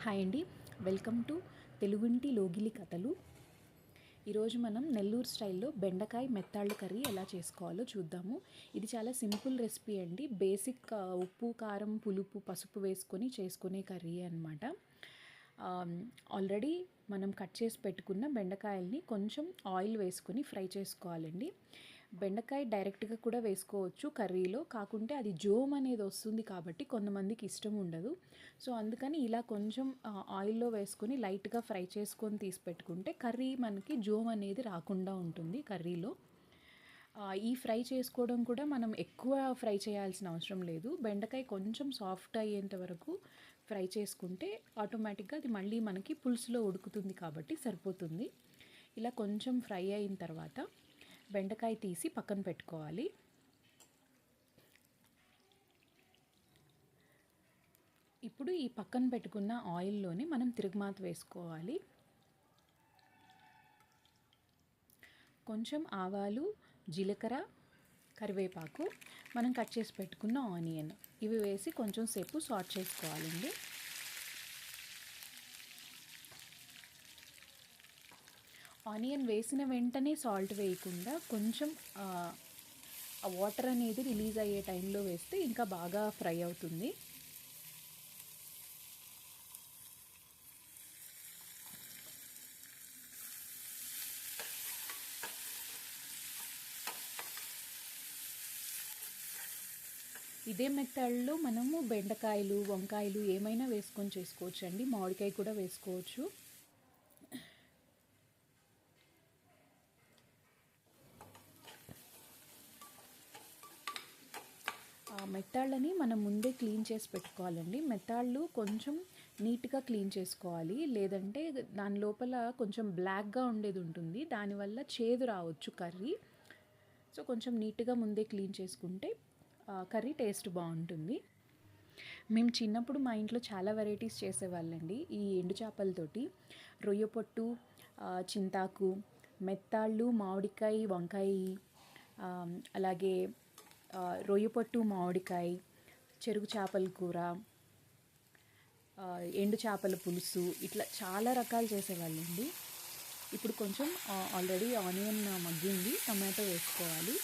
Hi అండి, welcome to తెలుగుంటి లోగిలి కథలు. ఈరోజు మనం నెల్లూరు స్టైల్లో బెండకాయ మెత్తాళ్ళు కర్రీ ఎలా చేసుకోవాలో చూద్దాము. ఇది చాలా సింపుల్ రెసిపీ అండి. బేసిక్ ఉప్పు, కారం, పులుపు, పసుపు వేసుకొని చేసుకునే కర్రీ అనమాట. ఆల్రెడీ మనం కట్ చేసి పెట్టుకున్న బెండకాయల్ని కొంచెం ఆయిల్ వేసుకొని ఫ్రై చేసుకోవాలండి. బెండకాయ డైరెక్ట్గా కూడా వేసుకోవచ్చు కర్రీలో, కాకుంటే అది జోమ్ అనేది వస్తుంది కాబట్టి కొంతమందికి ఇష్టం ఉండదు. సో అందుకని ఇలా కొంచెం ఆయిల్లో వేసుకొని లైట్గా ఫ్రై చేసుకొని తీసి పెట్టుకుంటే కర్రీ మనకి జోమ్ అనేది రాకుండా ఉంటుంది కర్రీలో. ఈ ఫ్రై చేసుకోవడం కూడా మనం ఎక్కువ ఫ్రై చేయాల్సిన అవసరం లేదు. బెండకాయ కొంచెం సాఫ్ట్ అయ్యేంత వరకు ఫ్రై చేసుకుంటే ఆటోమేటిక్గా అది మళ్ళీ మనకి పులుసులో ఉడుకుతుంది కాబట్టి సరిపోతుంది. ఇలా కొంచెం ఫ్రై అయిన తర్వాత బెండకాయ తీసి పక్కన పెట్టుకోవాలి. ఇప్పుడు ఈ పక్కన పెట్టుకున్న ఆయిల్లోనే మనం తిరుగుమాత వేసుకోవాలి. కొంచెం ఆవాలు, జీలకర్ర, కరివేపాకు, మనం కట్ చేసి పెట్టుకున్న ఆనియన్, ఇవి వేసి కొంచెం సేపు సాట్ చేసుకోవాలండి. ఆనియన్ వేసిన వెంటనే సాల్ట్ వేయకుండా కొంచెం ఆ వాటర్ అనేది రిలీజ్ అయ్యే టైంలో వేస్తే ఇంకా బాగా ఫ్రై అవుతుంది. ఇదే మెథడ్లో మనము బెండకాయలు, వంకాయలు ఏమైనా వేసుకొని చేసుకోవచ్చు అండి. మామిడికాయ కూడా వేసుకోవచ్చు. మెత్తాళ్ళని మనం ముందే క్లీన్ చేసి పెట్టుకోవాలండి. మెత్తాళ్ళు కొంచెం నీట్గా క్లీన్ చేసుకోవాలి, లేదంటే దాని లోపల కొంచెం బ్లాక్గా ఉండేది ఉంటుంది, దానివల్ల చేదు రావచ్చు కర్రీ. సో కొంచెం నీట్గా ముందే క్లీన్ చేసుకుంటే కర్రీ టేస్ట్ బాగుంటుంది. మేము చిన్నప్పుడు మా ఇంట్లో చాలా వెరైటీస్ చేసేవాళ్ళండి ఈ ఎండు చేపలతోటి. రొయ్య పొట్టు, చింతాకు, మెత్తాళ్ళు, మామిడికాయ, వంకాయ, అలాగే రొయ్య పొట్టు, మామిడికాయ, చెరుకు చేపల కూర, ఎండు చేపల పులుసు, ఇట్లా చాలా రకాలు చేసేవాళ్ళండి. ఇప్పుడు కొంచెం ఆల్రెడీ ఆనియన్ మగ్గింది, టమాటో వేసుకోవాలి.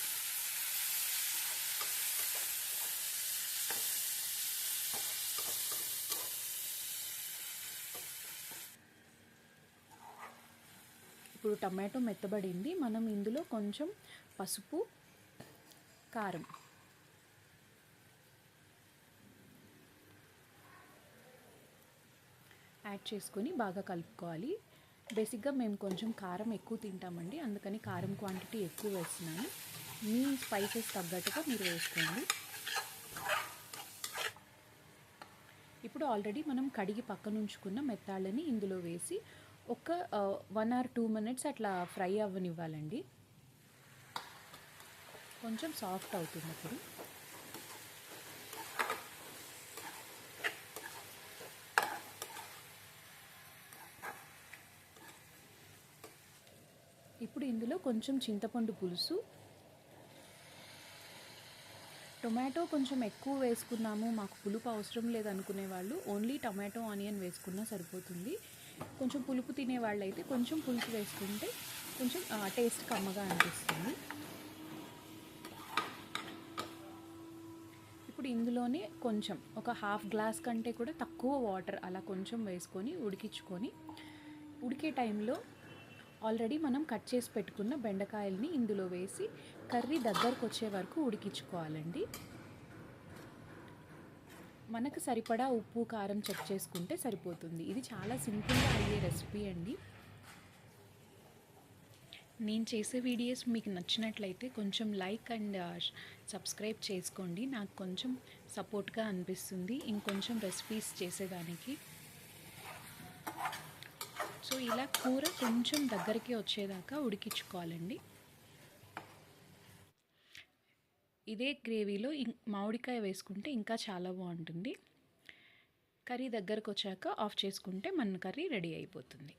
ఇప్పుడు టమాటో మెత్తబడింది. మనం ఇందులో కొంచెం పసుపు, కారం, యాడ్ చేసుకొని బాగా కలుపుకోవాలి. బేసిక్గా మేము కొంచెం కారం ఎక్కువ తింటామండి, అందుకని కారం క్వాంటిటీ ఎక్కువ వేస్తున్నాను. మీ స్పైసెస్ తగ్గట్టుగా మీరు వేసుకోండి. ఇప్పుడు ఆల్రెడీ మనం కడిగి పక్కన ఉంచుకున్న మెత్తాళ్ళని ఇందులో వేసి ఒక 1 or 2 minutes అట్లా ఫ్రై అవ్వనివ్వాలండి. కొంచెం సాఫ్ట్ అవుతుంది అప్పుడు. ఇప్పుడు ఇందులో కొంచెం చింతపండు పులుసు, టొమాటో కొంచెం ఎక్కువ వేసుకున్నాము, మాకు పులుపు అవసరం లేదనుకునే వాళ్ళు ఓన్లీ టొమాటో, ఆనియన్ వేసుకున్నా సరిపోతుంది. కొంచెం పులుపు తినే వాళ్ళైతే కొంచెం పులుపు వేసుకుంటే కొంచెం టేస్ట్ కమ్మగా అనిపిస్తుంది. ఇప్పుడు ఇందులోనే కొంచెం ఒక హాఫ్ గ్లాస్ కంటే కూడా తక్కువ వాటర్ అలా కొంచెం వేసుకొని ఉడికించుకొని, ఉడికే టైంలో ఆల్రెడీ మనం కట్ చేసి పెట్టుకున్న బెండకాయల్ని ఇందులో వేసి కర్రీ దగ్గరకు వచ్చే వరకు ఉడికించుకోవాలండి. మనకు సరిపడా ఉప్పు, కారం చెక్ చేసుకుంటే సరిపోతుంది. ఇది చాలా సింపుల్గా అయ్యే రెసిపీ అండి. నేను చేసే వీడియోస్ మీకు నచ్చినట్లయితే కొంచెం లైక్ అండ్ సబ్స్క్రైబ్ చేసుకోండి. నాకు కొంచెం సపోర్ట్గా అనిపిస్తుంది ఇంకొంచెం రెసిపీస్ చేసేదానికి. సో ఇలా కూర కొంచెం దగ్గరికి వచ్చేదాకా ఉడికించుకోవాలండి. ఇదే గ్రేవీలో మామిడికాయ వేసుకుంటే ఇంకా చాలా బాగుంటుంది. కర్రీ దగ్గరకు వచ్చాక ఆఫ్ చేసుకుంటే మన కర్రీ రెడీ అయిపోతుంది.